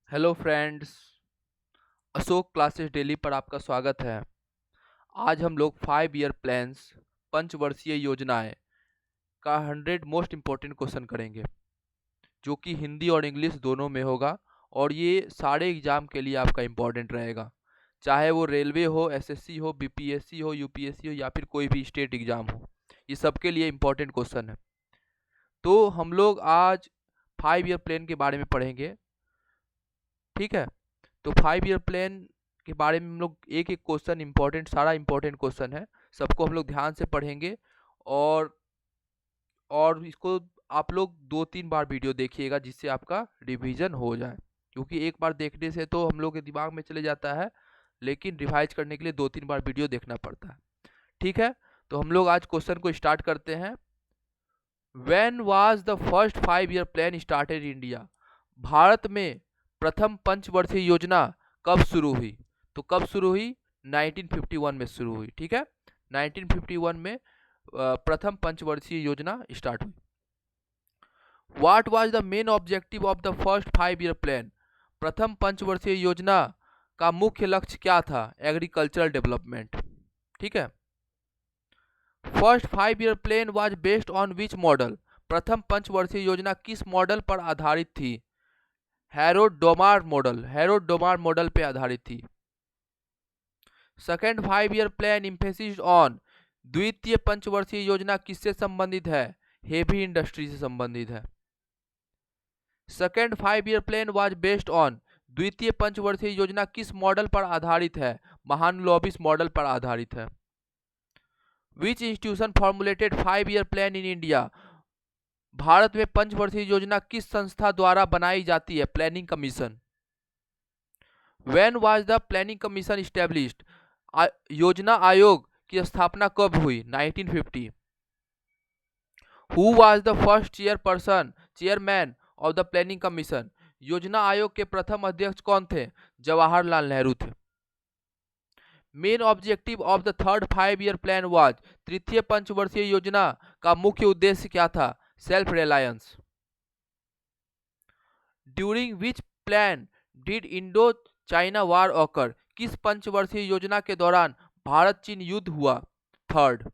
Hello friends. Ashok classes daily पर आपका स्वागत है। आज हम लोग 5 ईयर प्लान्स पंचवर्षीय योजनाएं का 100 मोस्ट इम्पोर्टेंट क्वेश्चन करेंगे, जो कि हिंदी और इंग्लिश दोनों में होगा। और ये सारे एग्जाम के लिए आपका इम्पोर्टेंट रहेगा, चाहे वो रेलवे हो, एसएससी हो, बीपीएससी हो, यूपीएससी हो या फिर कोई भी स्टेट एग्जाम हो। ये सबके लिए इम्पोर्टेंट क्वेश्चन है। तो हम लोग आज 5 ईयर प्लान के बारे में पढ़ेंगे, ठीक है। तो 5 ईयर प्लान के बारे में हम लोग एक एक क्वेश्चन इंपॉर्टेंट, सारा इंपॉर्टेंट क्वेश्चन है, सबको हम लोग ध्यान से पढ़ेंगे। और इसको आप लोग 2-3 बार वीडियो देखिएगा, जिससे आपका रिवीजन हो जाए, क्योंकि एक बार देखने से तो हम लोग के दिमाग में चले जाता है, लेकिन रिवाइज करने के लिए 2-3 बार वीडियो देखना पड़ता है, ठीक है। तो हम लोग आज क्वेश्चन को स्टार्ट करते हैं। When was the first 5 year plan started India? भारत में प्रथम पंचवर्षीय योजना कब शुरू हुई? तो कब शुरू हुई? 1951 में शुरू हुई, ठीक है। 1951 में प्रथम पंचवर्षीय योजना स्टार्ट हुई। What was the main objective of the first 5 year plan? प्रथम पंचवर्षीय योजना का मुख्य लक्ष्य क्या था? एग्रीकल्चरल डेवलपमेंट, ठीक है। First 5 year plan was based on which model? प्रथम पंचवर्षीय योजना किस मॉडल पर आधारित थी? हेरोड डोमार मॉडल पे आधारित थी। Second 5 year plan emphasis on, द्वितीय पंचवर्षीय योजना किससे संबंधित है? हेवी इंडस्ट्री से संबंधित है। Second 5 year plan was based on, द्वितीय पंचवर्षीय योजना किस मॉडल पर आधारित है? महानुलॉबिस मॉडल पर आधारित है। विच institution formulated 5 year plan in India? भारत में पंचवर्षीय योजना किस संस्था द्वारा बनाई जाती है? Planning commission. When was the planning commission established? योजना आयोग की स्थापना कब हुई? 1950। Who was the first chairman of the planning commission? योजना आयोग के प्रथम अध्यक्ष कौन थे? जवाहरलाल नेहरू थे। Main objective of the third 5 year plan was, तृतीय पंचवर्षीय योजना का मुख्य उद्देश्य क्या था? Self reliance. During which plan did Indo China war occur? किस पंचवर्षीय योजना के दौरान भारत चीन युद्ध हुआ? Third.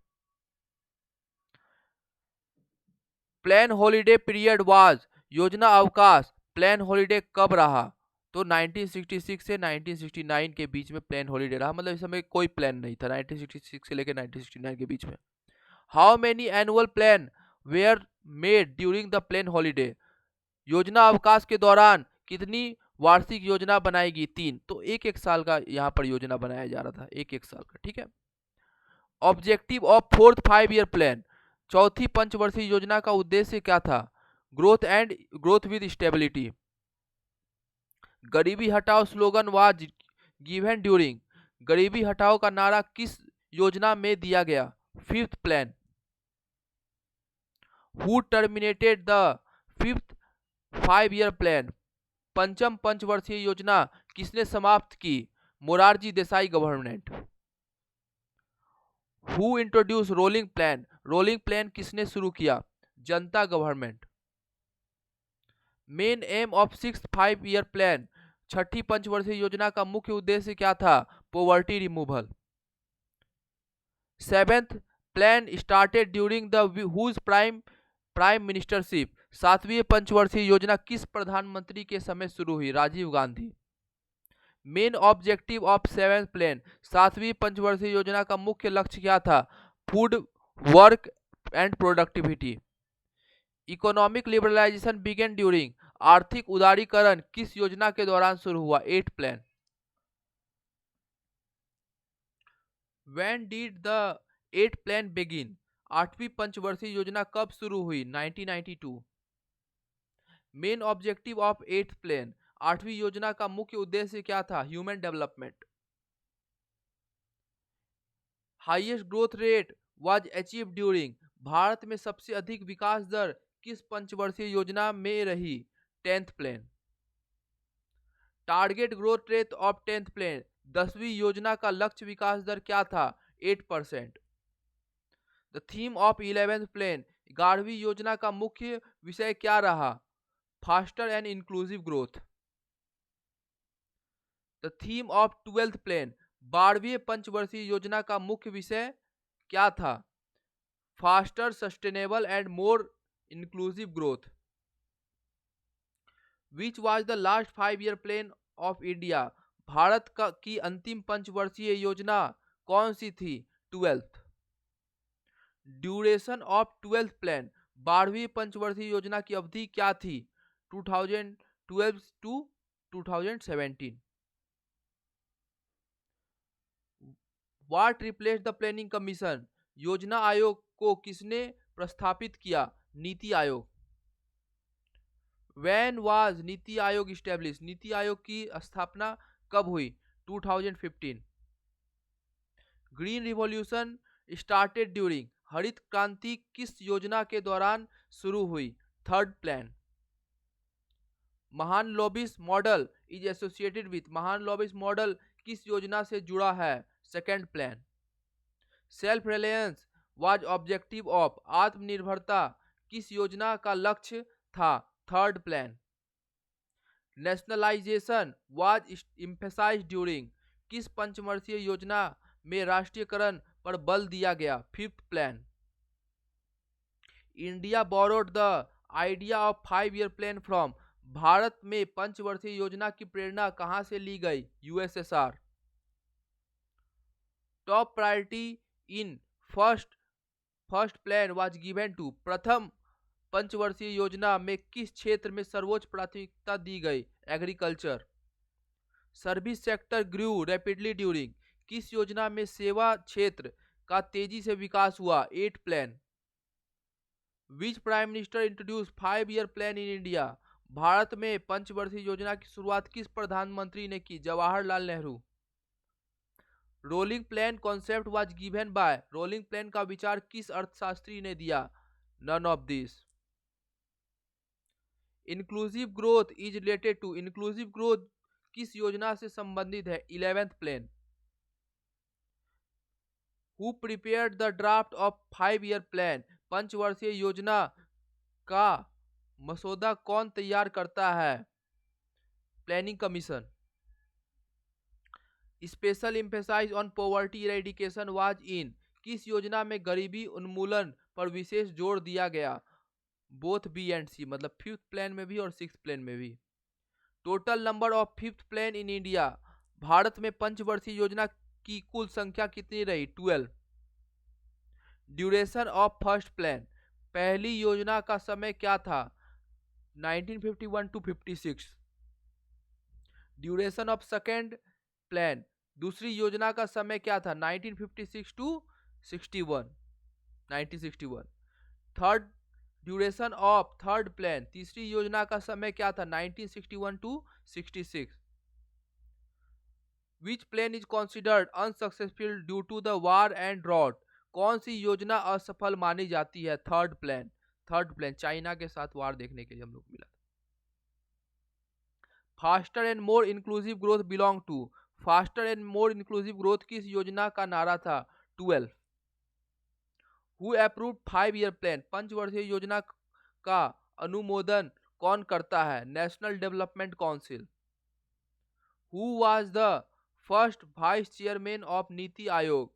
Plan holiday period was, योजना अवकाश प्लान हॉलिडे कब रहा? तो 1966 से 1969 के बीच में प्लान हॉलिडे रहा, मतलब इस समय कोई प्लान नहीं था 1966 से लेकर 1969 के बीच में। How many annual plan were made during the plan holiday? योजना अवकाश के दौरान कितनी वार्षिक योजना बनाएगी? 3। तो एक एक साल का यहाँ पर योजना बनाया जा रहा था, एक एक साल का, ठीक है। Objective of fourth 5 year plan, चौथी पंचवर्षीय योजना का उद्देश्य क्या था? Growth with stability. गरीबी हटाओ स्लोगन वाज गिवन ड्यूरिंग, गरीबी हटाओ का नारा किस योजना में दिया गया? Fifth plan. Who terminated the fifth 5 year plan? पंचम पंचवर्षीय योजना किसने समाप्त की? Morarji Desai government. Who introduce rolling plan किसने शुरू किया? Janata government. Main aim of six 5 year plan, छठी पंचवर्षीय योजना का मुख्य उद्देश्य क्या था? Poverty removal. Seventh plan started during the whose prime ministership? सातवीं पंचवर्षीय योजना किस प्रधानमंत्री के समय शुरू हुई? Rajiv Gandhi. Main objective of seventh plan, सातवीं पंचवर्षीय योजना का मुख्य लक्ष्य क्या था? Food, work and productivity. Economic liberalisation began during, आर्थिक उदारीकरण किस योजना के दौरान शुरू हुआ? 8 plan. When did the 8 plan begin? आठवीं पंचवर्षीय योजना कब शुरू हुई? 1992। Main objective of 8th plan, आठवीं योजना का मुख्य उद्देश्य क्या था? Human development. Highest growth rate was achieve during, Bharat में सबसे अधिक विकास दर किस पंचवर्षीय योजना में रही? 10th plan. Target growth rate of 10th plan, 10वीं योजना का लक्ष्य विकास दर क्या था? 8%। The theme of 11th plan, 11वीं योजना का मुख्य विषय क्या रहा? Faster and inclusive growth. The theme of 12th plan, 12वीं पंचवर्षीय योजना का मुख्य विषय क्या था? Faster, sustainable and more inclusive growth. Which was the last 5 year plan of India, Bharat का की अंतिम पंचवर्षीय योजना कौन सी थी? 12th। Duration of 12th plan, 12वीं पंचवर्षीय योजना की अवधि क्या थी? 2012 to 2017। What replace the planning commission, योजना आयोग को किसने प्रस्थापित किया? NITI Aayog. When was NITI Aayog establish, NITI Aayog की स्थापना कब हुई? 2015। ग्रीन रिवॉल्यूशन स्टार्टेड ड्यूरिंग, हरित क्रांति किस योजना के दौरान शुरू हुई? 3rd plan. महान लॉबिस मॉडल इज एसोसिएटेड विथ, महान लॉबिस मॉडल किस योजना से जुड़ा है? 2nd plan. Self reliance was objective of, आत्मनिर्भरता किस योजना का लक्ष्य था? 3rd plan. Nationalisation was emphasised during, किस पंचवर्षीय योजना में राष्ट्रीयकरण पर बल दिया गया? 5th plan. India borrowed the idea of 5 year plan from, भारत में पंचवर्षीय योजना की प्रेरणा कहां से ली गई? USSR. Top priority in first plan was given to, प्रथम पंचवर्षीय योजना में किस क्षेत्र में सर्वोच्च प्राथमिकता दी गई? एग्रीकल्चर। सर्विस सेक्टर ग्रू रैपिडली ड्यूरिंग, किस योजना में सेवा क्षेत्र का तेजी से विकास हुआ? 8th plan. Which prime minister introduce 5 year plan in India, भारत में पंचवर्षीय योजना की शुरुआत किस प्रधानमंत्री ने की? Jawaharlal Nehru. Rolling plan concept was given by, रोलिंग प्लान का विचार किस अर्थशास्त्री ने दिया? None of this. Inclusive growth is related to, inclusive growth किस योजना से संबंधित है? 11th plan. Who prepared the draft of 5 year plan, पंचवर्षीय योजना का मसौदा कौन तैयार करता है? Planning commission. Special emphasise on poverty eradication was in, किस योजना में गरीबी उन्मूलन पर विशेष जोर दिया गया? बोथ बी एंड सी, मतलब 5th प्लान में भी और 6th प्लान में भी। Total number of 5th plan in India, भारत में पंचवर्षीय योजना की कुल संख्या कितनी रही? 12। ड्यूरेशन ऑफ फर्स्ट प्लान, पहली योजना का समय क्या था? 1951 to 56। Duration of second plan, दूसरी योजना का समय क्या था? 1956 to 1961। Third duration of third plan, तीसरी योजना का समय क्या था? 1961 to 66। Which plan is considered unsuccessful due to the war and drought, कौन सी योजना असफल मानी जाती है? 3rd plan. चाइना के साथ वार देखने के लिए हम लोग मिला था। Faster and more inclusive growth belong to, faster and more inclusive growth किस योजना का नारा था? 12। हु अप्रूव्ड 5 ईयर प्लान, पंचवर्षीय योजना का अनुमोदन कौन करता है? National development council. Who was the first vice chairman of NITI Aayog,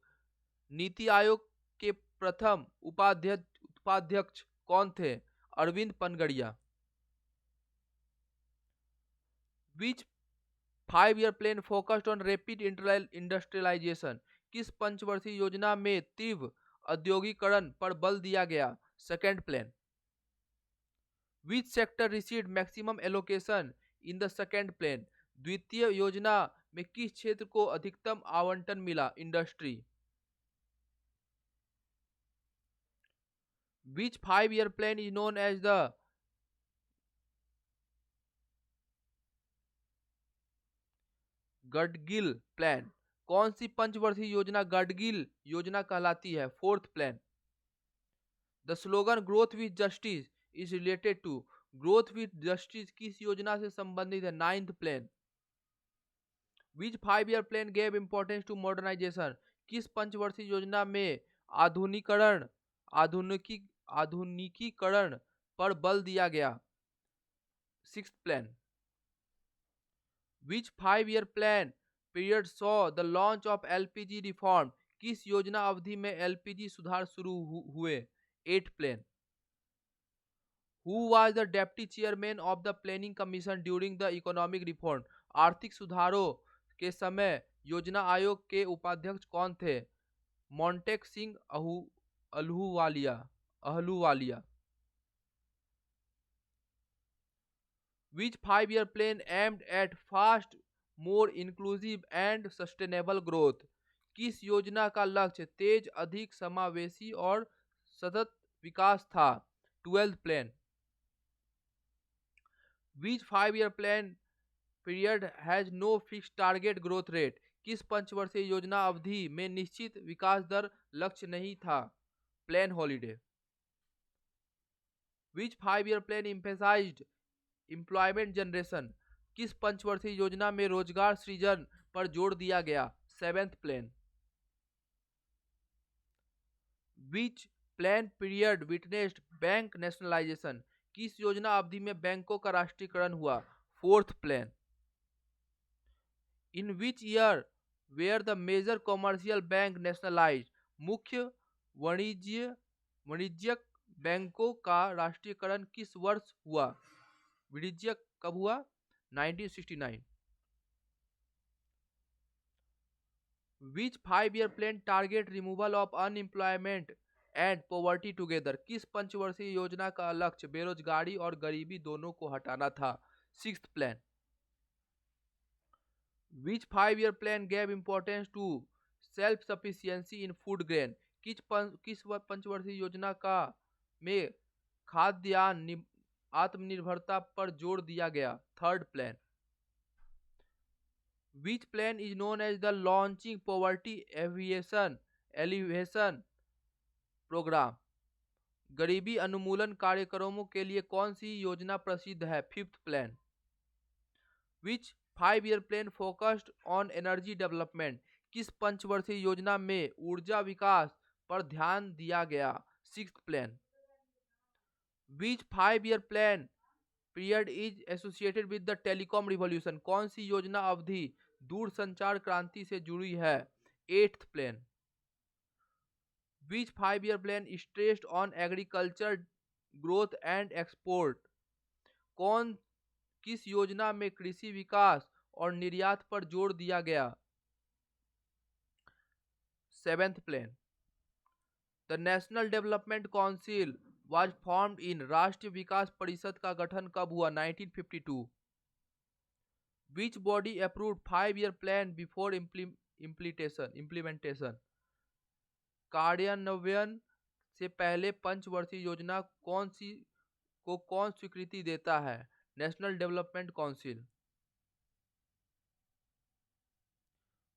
NITI Aayog के प्रथम उपाध्यक्ष कौन थे? Arvind Panagariya. Which 5 year plan focused on rapid industrialisation, किस पंचवर्षीय योजना में तीव्र औद्योगिकरण पर बल दिया गया? 2nd plan. Which sector received maximum allocation in the 2nd plan, द्वितीय योजना में किस क्षेत्र को अधिकतम आवंटन मिला? Industry. Which 5 year plan is known as the Gadgil plan, कौन सी पंचवर्षीय योजना गडगिल योजना कहलाती है? 4th plan. The slogan growth with justice is related to, growth with justice किस योजना से संबंधित है? 9th plan. Which 5 year plan gave importance to modernisation, किस पंचवर्षीय योजना में आधुनिकीकरण पर बल दिया गया? 6th plan. Which 5 year plan period saw the launch of LPG reform? किस योजना अवधि में एलपीजी सुधार शुरू हुए? 8 plan. Who was the deputy chairman of the planning commission during the economic reform? आर्थिक सुधारों के समय योजना आयोग के उपाध्यक्ष कौन थे? Montek Singh Ahluwalia Ahluwalia. Which 5 year plan aimed at fast, more inclusive and sustainable growth? किस योजना का लक्ष्य तेज, अधिक समावेशी और सतत विकास था? 12th plan. Which 5 year plan period has no fixed target growth rate? किस पंचवर्षीय योजना अवधि में निश्चित विकास दर लक्ष्य नहीं था? Plan holiday. Which 5 year plan emphasized employment generation? किस पंचवर्षीय योजना में रोजगार सृजन पर जोर दिया गया? 7th plan. Which plan period witnessed bank nationalisation? किस योजना अवधि में बैंकों का राष्ट्रीयकरण हुआ? 4th plan. In which year were the major commercial bank nationalised? मुख्य वाणिज्यिक बैंकों का राष्ट्रीयकरण किस वर्ष हुआ? वाणिज्यिक कब हुआ? 1969। Which 5 year plan target removal of unemployment and poverty together? किस पंचवर्षीय योजना का लक्ष्य बेरोजगारी और गरीबी दोनों को हटाना था? 6th plan. Which 5 year plan gave importance to self sufficiency in food grain? किस पंचवर्षीय योजना का में खाद्यान्न आत्मनिर्भरता पर जोर दिया गया? 3rd plan. Which plan is known as the Launching Poverty Alleviation Program? गरीबी उन्मूलन कार्यक्रमों के लिए कौन सी योजना प्रसिद्ध है? 5th plan. Which 5 year plan focused on energy development? किस पंचवर्षीय योजना में ऊर्जा विकास पर ध्यान दिया गया? 6th plan. Which 5 year plan period is associated with the telecom revolution? कौन सी योजना अवधि दूरसंचार क्रांति से जुड़ी है? 8th plan. Which 5 year plan stressed on agriculture growth and export? किस योजना में कृषि विकास और निर्यात पर जोर दिया गया? 7th plan. The national development council was formed in? राष्ट्रीय विकास परिषद का गठन कब हुआ? 1952। Which body approved 5 year plan before implementation? कार्यान्वयन से पहले पंचवर्षीय योजना कौन स्वीकृति देता है? National development council.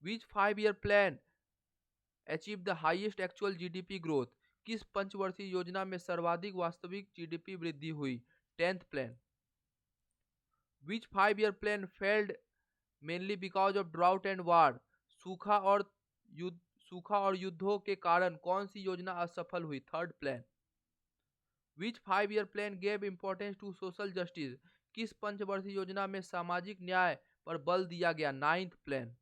Which 5 year plan achieved the highest actual GDP growth? किस पंचवर्षीय योजना में सर्वाधिक वास्तविक जीडीपी वृद्धि हुई? 10th plan. Which 5 year plan failed mainly because of drought and war? सूखा और युद्धों के कारण कौन सी योजना असफल हुई? 3rd plan. Which 5 year plan gave importance to social justice? किस पंचवर्षीय योजना में सामाजिक न्याय पर बल दिया गया? 9th plan.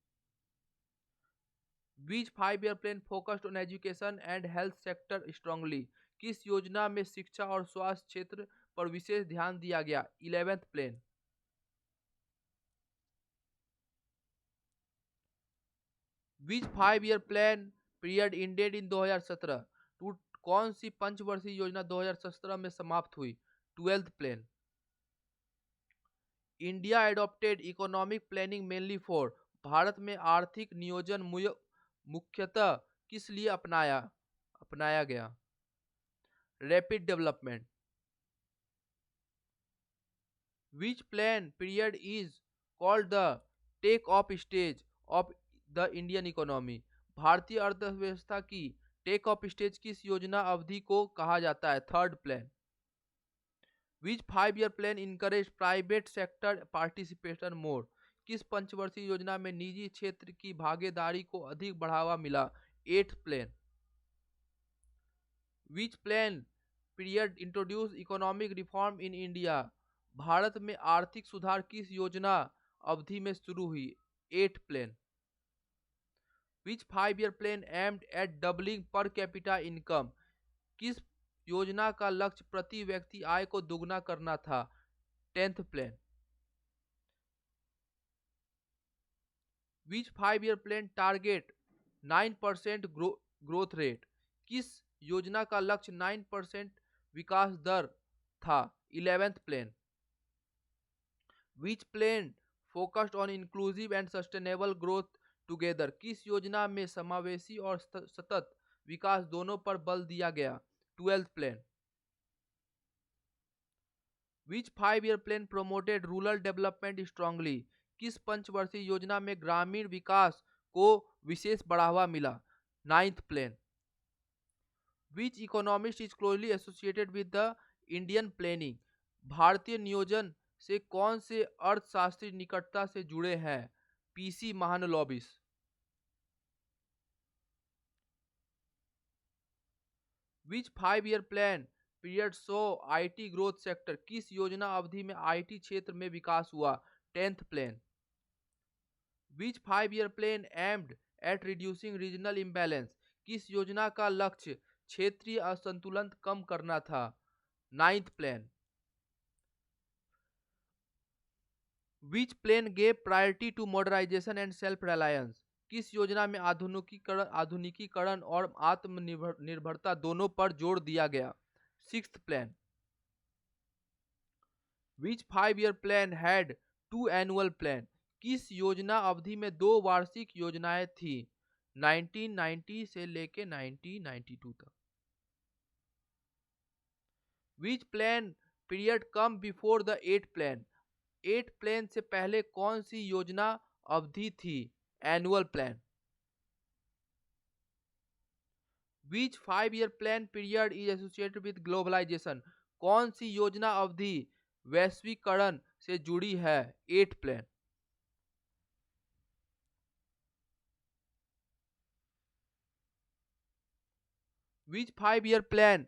Which 5 year plan focused on education and health sector strongly? किस योजना में शिक्षा और स्वास्थ्य क्षेत्र पर विशेष ध्यान दिया गया? 11th plan. Which 5 year plan period ended in 2017? कौन सी पंचवर्षीय योजना 2017 में समाप्त हुई? 12th plan. India adopted economic planning mainly for? Bharat में आर्थिक नियोजन मुख्यतः किस लिए अपनाया गया? Rapid development. Which plan period is called the take off stage of the Indian economy? भारतीय अर्थव्यवस्था की टेक ऑफ स्टेज किस योजना अवधि को कहा जाता है? 3rd plan. Which 5 year plan encouraged private sector participation more? किस पंचवर्षीय योजना में निजी क्षेत्र की भागीदारी को अधिक बढ़ावा मिला? 8th plan. Which plan period introduced economic reform in India? Bharat में आर्थिक सुधार किस योजना अवधि में शुरू हुई? 8 plan. Which 5 year plan aimed at doubling per capita income? किस योजना का लक्ष्य प्रति व्यक्ति आय को दोगुना करना था? 10th plan. Which 5 year plan target 9% growth rate? किस योजना का लक्ष्य 9% विकास दर था? 11th plan. Which plan focused on inclusive and sustainable growth together? किस योजना में समावेशी और सतत विकास दोनों पर बल दिया गया? 12th plan. Which 5 year plan promoted rural development strongly? किस पंचवर्षीय योजना में ग्रामीण विकास को विशेष बढ़ावा मिला? 9th plan. Which economist is closely associated with the Indian planning? भारतीय नियोजन से कौन से अर्थशास्त्री निकटता से जुड़े हैं? PC Mahalanobis. Which 5 year plan period saw IT growth sector? किस योजना अवधि में आईटी क्षेत्र में विकास हुआ? 10th plan. Which 5 year plan aimed at reducing regional imbalance? किस योजना का लक्ष्य क्षेत्रीय असंतुलन कम करना था? 9th plan. Which plan gave priority to modernisation and self reliance? किस योजना में आधुनिकीकरण और आत्मनिर्भरता दोनों पर जोर दिया गया? 6th plan. Which 5 year plan had 2 annual plan? किस योजना अवधि में 2 वार्षिक योजनाएं थी? 1990 से लेके 1992 तक। Which plan period came before the 8 plan? 8 plan से पहले कौन सी योजना अवधि थी? Annual plan. Which 5 year plan period is associated with globalisation? कौन सी योजना अवधि वैश्वीकरण से जुड़ी है? 8 plan. Which 5 year plan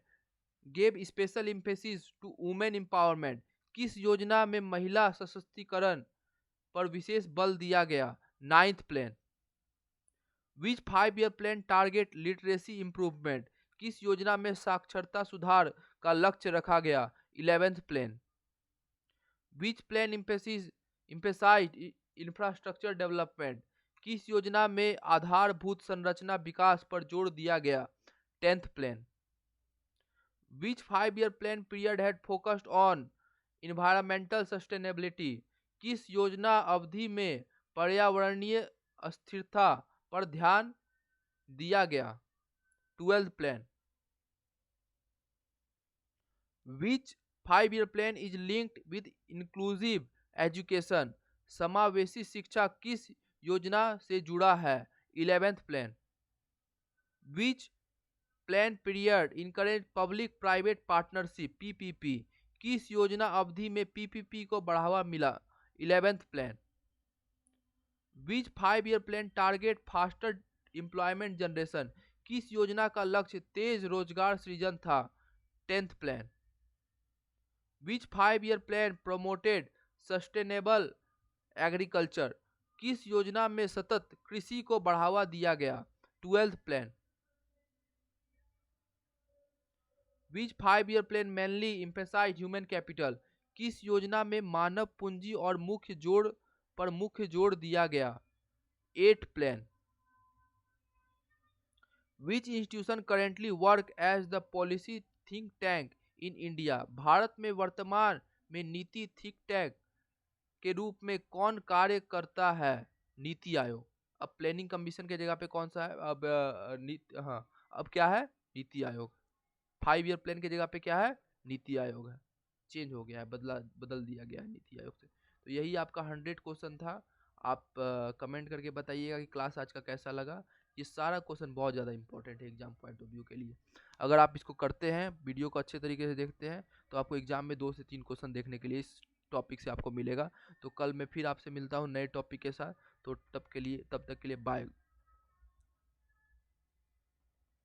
gave special emphasis to women empowerment? किस योजना में महिला सशक्तिकरण पर विशेष बल दिया गया? 9th plan. Which 5 year plan target literacy improvement? किस योजना में साक्षरता सुधार का लक्ष्य रखा गया? 11th plan. Which plan emphasized infrastructure development? किस योजना में आधारभूत संरचना विकास पर जोर दिया गया? 10th plan. Which 5 year plan period had focused on environmental sustainability? किस योजना अवधि में पर्यावरणीय अस्थिरता पर ध्यान दिया गया? 12th plan. Which 5 year plan is linked with inclusive education? समावेशी शिक्षा किस योजना से जुड़ा है? 11th plan. Which plan period encourage public private partnership PPP? किस योजना अवधि में पीपीपी को बढ़ावा मिला? 11th plan. Which 5 year plan target faster employment generation? किस योजना का लक्ष्य तेज रोजगार सृजन था? 10th plan. Which 5 year plan promoted sustainable agriculture? किस योजना में सतत कृषि को बढ़ावा दिया गया? 12th plan. Which 5 year plan mainly emphasize human capital? किस योजना में मानव पूंजी और मुख्य जोड़ दिया गया? 8 plan. Which institution currently work as the policy think tank in India? भारत में वर्तमान में नीति थिंक टैंक के रूप में कौन कार्य करता है? नीति आयोग। अब प्लानिंग कमीशन के जगह पे कौन सा है? अब क्या है? नीति आयोग। 5 ईयर प्लान की जगह पे क्या है? नीति आयोग है। चेंज हो गया है, बदल दिया गया है नीति आयोग से। तो यही आपका 100 क्वेश्चन था। आप कमेंट करके बताइएगा कि क्लास आज का कैसा लगा। ये सारा क्वेश्चन बहुत ज़्यादा इंपॉर्टेंट है एग्जाम पॉइंट ऑफ व्यू के लिए। अगर आप इसको करते हैं, वीडियो को अच्छे तरीके से देखते हैं, तो आपको एग्जाम में 2 से 3 क्वेश्चन देखने के लिए इस टॉपिक से आपको मिलेगा। तो कल मैं फिर आपसे मिलता हूँ नए टॉपिक के साथ। तो तब तक के लिए बाय।